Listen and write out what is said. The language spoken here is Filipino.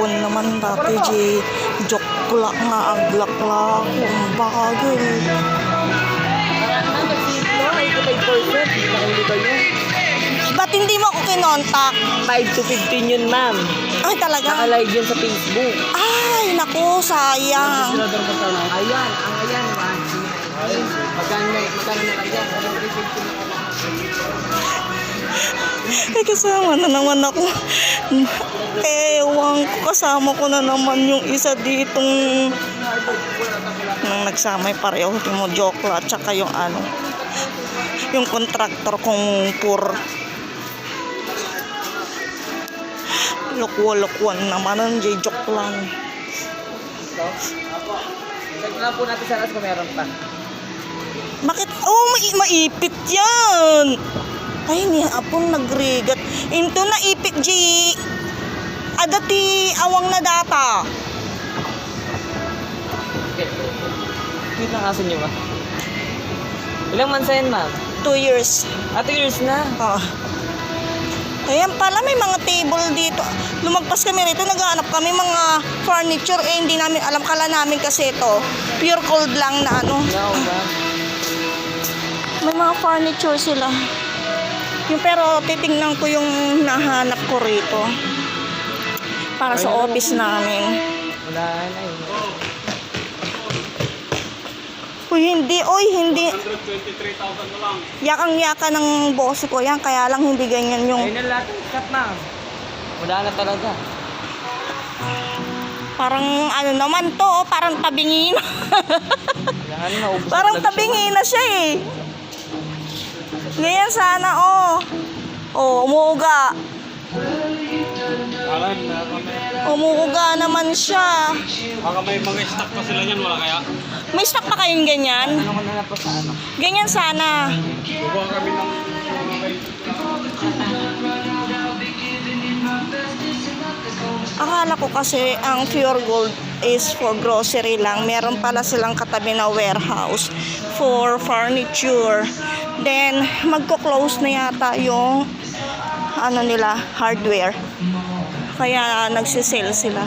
Kun naman dati joke lang nga aglak lang kung bagay. Ba't hindi mo ako kinontak? 5 to 15 yun, ma'am. Ay, talaga? Naka-live yun sa Facebook. Ay, naku, sayang. Ayan, ma'am. Magkano na kaya? Ay, kasama na naman ako. Ewan ko, kasama ko na naman yung isa ditong nung nagsama pareho mo joke la, tsaka yung yung kontraktor kong lukwa-lukwan naman ang joke lang. Check lang po natin sa alas kung meron pa. Bakit? Oh, maipit yan. Ay, ni apong nagrigat. Into na ipit, G. Adati awang na data. Okay. Wait lang aso niyo ba? Ilang months na yan, ma'am? 2 years. 2 years na. Ayan pala, may mga table dito. Lumagpas kami rito, naghahanap kami mga furniture. Hindi namin alam, kala namin kasi ito pure cold lang na No, ma'am. May mga furniture sila. Pero titingnan ko yung nahanap ko rito para sa office namin. Wala na yun. Hindi. 123,000 na lang. Yakang-yaka ng boss ko yan, kaya lang hindi ganyan yung Ayun na lahat ng cut, ma'am. Wala na talaga. parang naman to, parang tabingin. Wala na, naubos na Parang talaga tabingin na siya eh. Ganyan sana umuuga. Alam na kami. Umuuga naman siya. Baka may mga stock pa sila niyan, wala kaya? May stock pa kayong ganyan? Ano ko na lang po sa ano? Ganyan sana. Bubuha kami ng Akala ko kasi ang Pure Gold is for grocery lang. Meron pala silang katabi na warehouse for furniture. Then, magko-close na yata yung nila, hardware. Kaya nagsisale sila.